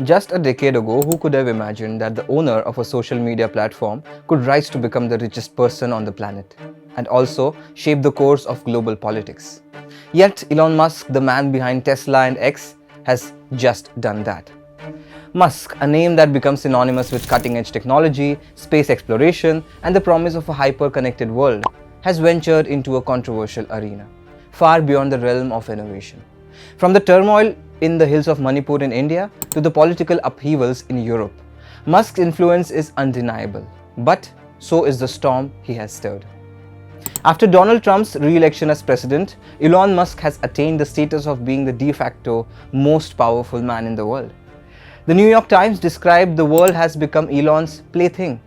Just a decade ago, who could have imagined that the owner of a social media platform could rise to become the richest person on the planet and also shape the course of global politics? Yet, Elon Musk, the man behind Tesla and X, has just done that. Musk, a name that becomes synonymous with cutting-edge technology, space exploration, and the promise of a hyper-connected world, has ventured into a controversial arena, far beyond the realm of innovation. From the turmoil in the hills of Manipur in India to the political upheavals in Europe, Musk's influence is undeniable, but so is the storm he has stirred. After Donald Trump's re-election as president, Elon Musk has attained the status of being the de facto most powerful man in the world. The New York Times described the world has become Elon's plaything.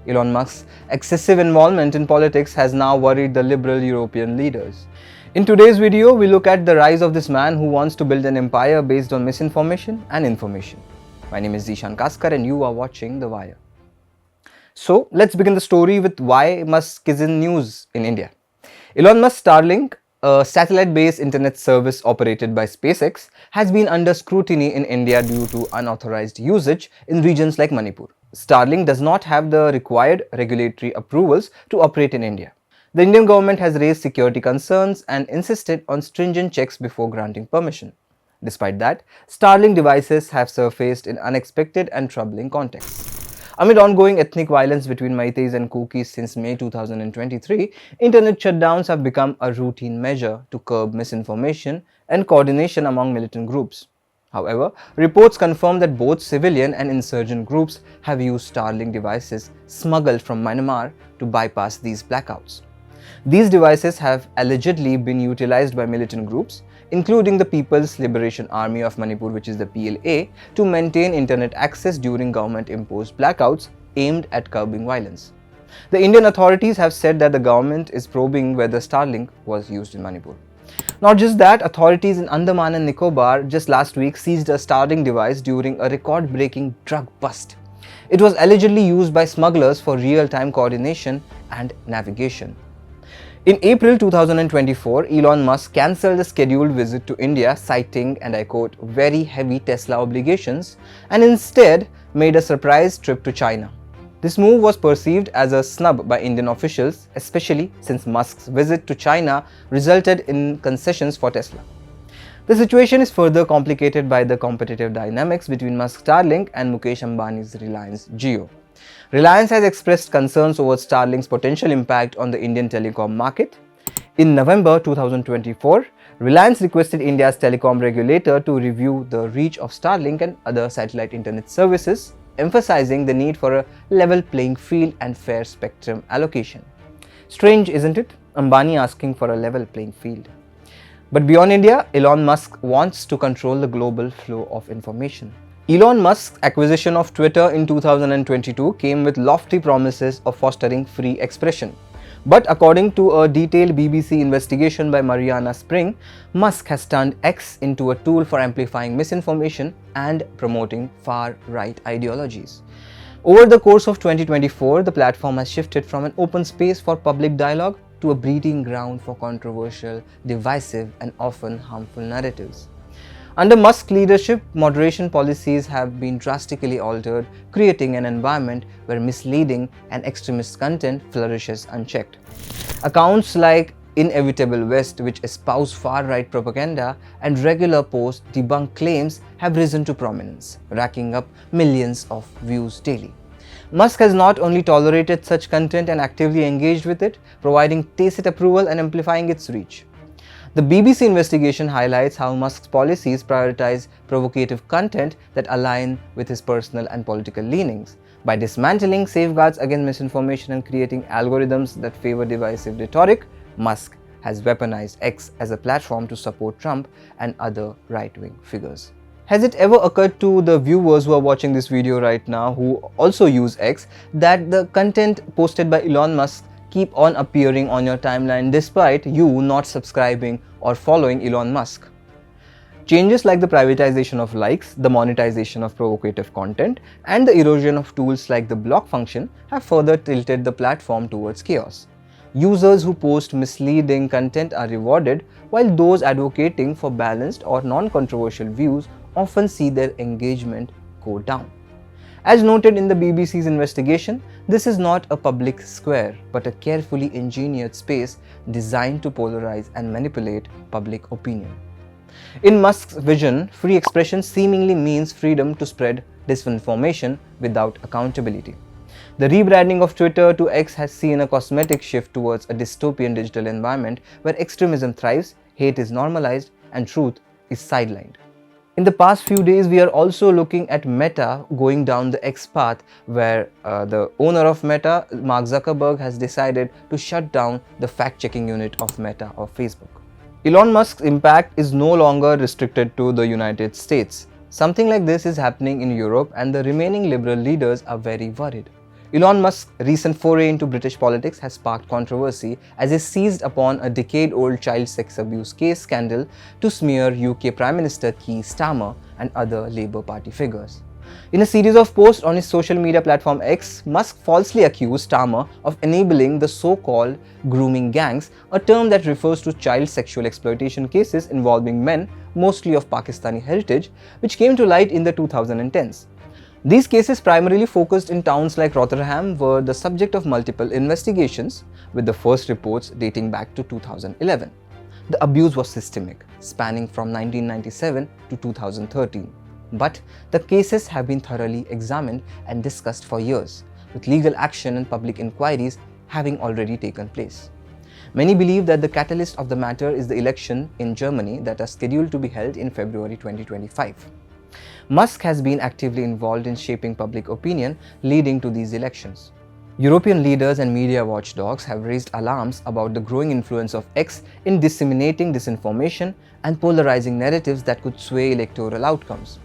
Elon Musk's excessive involvement in politics has now worried the liberal European leaders. In today's video, we look at the rise of this man who wants to build an empire based on misinformation and information. My name is Zishan Kaskar and you are watching The Wire. So, let's begin the story with why Musk is in news in India. Elon Musk's Starlink, a satellite-based internet service operated by SpaceX, has been under scrutiny in India due to unauthorized usage in regions like Manipur. Starlink does not have the required regulatory approvals to operate in India. The Indian government has raised security concerns and insisted on stringent checks before granting permission. Despite that, Starlink devices have surfaced in unexpected and troubling contexts. Amid ongoing ethnic violence between Meiteis and Kukis since May 2023, internet shutdowns have become a routine measure to curb misinformation and coordination among militant groups. However, reports confirm that both civilian and insurgent groups have used Starlink devices smuggled from Myanmar to bypass these blackouts. These devices have allegedly been utilized by militant groups, including the People's Liberation Army of Manipur, which is the PLA, to maintain internet access during government-imposed blackouts aimed at curbing violence. The Indian authorities have said that the government is probing whether Starlink was used in Manipur. Not just that, authorities in Andaman and Nicobar just last week seized a Starlink device during a record-breaking drug bust. It was allegedly used by smugglers for real-time coordination and navigation. In April 2024, Elon Musk cancelled a scheduled visit to India, citing, and I quote, very heavy Tesla obligations, and instead made a surprise trip to China. This move was perceived as a snub by Indian officials, especially since Musk's visit to China resulted in concessions for Tesla. The situation is further complicated by the competitive dynamics between Musk's Starlink and Mukesh Ambani's Reliance Jio. Reliance has expressed concerns over Starlink's potential impact on the Indian telecom market. In November 2024, Reliance requested India's telecom regulator to review the reach of Starlink and other satellite internet services, emphasizing the need for a level playing field and fair spectrum allocation. Strange, isn't it? Ambani asking for a level playing field. But beyond India, Elon Musk wants to control the global flow of information. Elon Musk's acquisition of Twitter in 2022 came with lofty promises of fostering free expression. But according to a detailed BBC investigation by Mariana Spring, Musk has turned X into a tool for amplifying misinformation and promoting far-right ideologies. Over the course of 2024, the platform has shifted from an open space for public dialogue to a breeding ground for controversial, divisive, and often harmful narratives. Under Musk's leadership, moderation policies have been drastically altered, creating an environment where misleading and extremist content flourishes unchecked. Accounts like Inevitable West, which espouse far-right propaganda, and regular posts debunk claims have risen to prominence, racking up millions of views daily. Musk has not only tolerated such content and actively engaged with it, providing tacit approval and amplifying its reach. The BBC investigation highlights how Musk's policies prioritize provocative content that align with his personal and political leanings. By dismantling safeguards against misinformation and creating algorithms that favor divisive rhetoric, Musk has weaponized X as a platform to support Trump and other right-wing figures. Has it ever occurred to the viewers who are watching this video right now, who also use X, that the content posted by Elon Musk keep on appearing on your timeline despite you not subscribing or following Elon Musk? Changes like the privatization of likes, the monetization of provocative content, and the erosion of tools like the block function have further tilted the platform towards chaos. Users who post misleading content are rewarded, while those advocating for balanced or non-controversial views often see their engagement go down. As noted in the BBC's investigation, this is not a public square but a carefully engineered space designed to polarize and manipulate public opinion. In Musk's vision, free expression seemingly means freedom to spread disinformation without accountability. The rebranding of Twitter to X has seen a cosmetic shift towards a dystopian digital environment where extremism thrives, hate is normalized, and truth is sidelined. In the past few days, we are also looking at Meta going down the X path, where the owner of Meta, Mark Zuckerberg, has decided to shut down the fact-checking unit of Meta or Facebook. Elon Musk's impact is no longer restricted to the United States. Something like this is happening in Europe, and the remaining liberal leaders are very worried. Elon Musk's recent foray into British politics has sparked controversy as he seized upon a decade-old child sex abuse case scandal to smear UK Prime Minister Keir Starmer and other Labour Party figures. In a series of posts on his social media platform X, Musk falsely accused Starmer of enabling the so-called grooming gangs, a term that refers to child sexual exploitation cases involving men, mostly of Pakistani heritage, which came to light in the 2010s. These cases, primarily focused in towns like Rotherham, were the subject of multiple investigations, with the first reports dating back to 2011. The abuse was systemic, spanning from 1997 to 2013. But the cases have been thoroughly examined and discussed for years, with legal action and public inquiries having already taken place. Many believe that the catalyst of the matter is the election in Germany that are scheduled to be held in February 2025. Musk has been actively involved in shaping public opinion leading to these elections. European leaders and media watchdogs have raised alarms about the growing influence of X in disseminating disinformation and polarizing narratives that could sway electoral outcomes.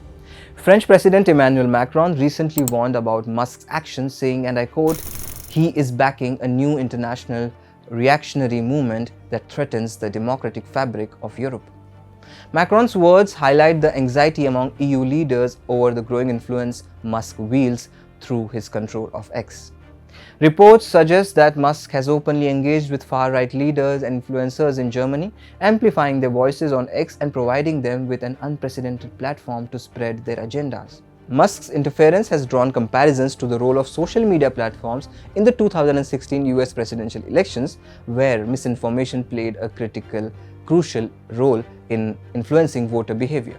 French President Emmanuel Macron recently warned about Musk's actions, saying, and I quote, "He is backing a new international reactionary movement that threatens the democratic fabric of Europe." Macron's words highlight the anxiety among EU leaders over the growing influence Musk wields through his control of X. Reports suggest that Musk has openly engaged with far-right leaders and influencers in Germany, amplifying their voices on X and providing them with an unprecedented platform to spread their agendas. Musk's interference has drawn comparisons to the role of social media platforms in the 2016 US presidential elections, where misinformation played a crucial role in influencing voter behavior.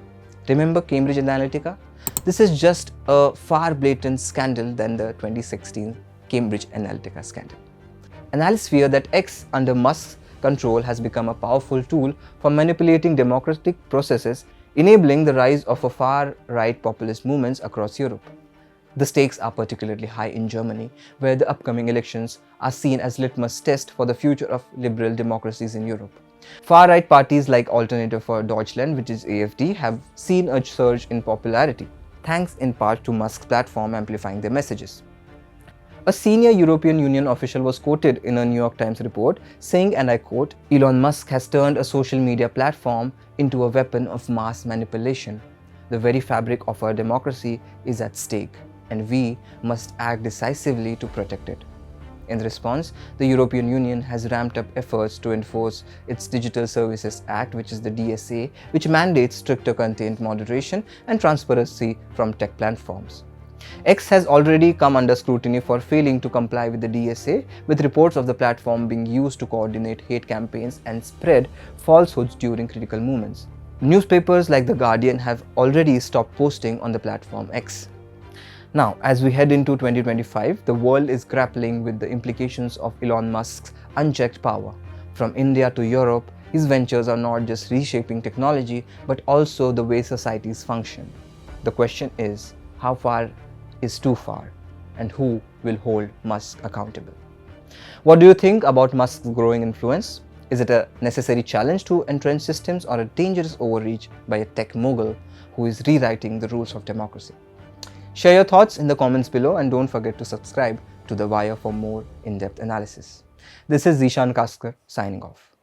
Remember Cambridge Analytica? This is just a far blatant scandal than the 2016 Cambridge Analytica scandal. Analysts fear that X under Musk's control has become a powerful tool for manipulating democratic processes, enabling the rise of far-right populist movements across Europe. The stakes are particularly high in Germany, where the upcoming elections are seen as litmus test for the future of liberal democracies in Europe. Far-right parties like Alternative for Deutschland, which is AfD, have seen a surge in popularity, thanks in part to Musk's platform amplifying their messages. A senior European Union official was quoted in a New York Times report saying, and I quote, "Elon Musk has turned a social media platform into a weapon of mass manipulation. The very fabric of our democracy is at stake, and we must act decisively to protect it." In response, the European Union has ramped up efforts to enforce its Digital Services Act, which is the DSA, which mandates stricter content moderation and transparency from tech platforms. X has already come under scrutiny for failing to comply with the DSA, with reports of the platform being used to coordinate hate campaigns and spread falsehoods during critical moments. Newspapers like The Guardian have already stopped posting on the platform X. Now, as we head into 2025, the world is grappling with the implications of Elon Musk's unchecked power. From India to Europe, his ventures are not just reshaping technology, but also the way societies function. The question is, how far is too far, and who will hold Musk accountable? What do you think about Musk's growing influence? Is it a necessary challenge to entrenched systems, or a dangerous overreach by a tech mogul who is rewriting the rules of democracy? Share your thoughts in the comments below, and don't forget to subscribe to The Wire for more in-depth analysis. This is Zishan Kaskar signing off.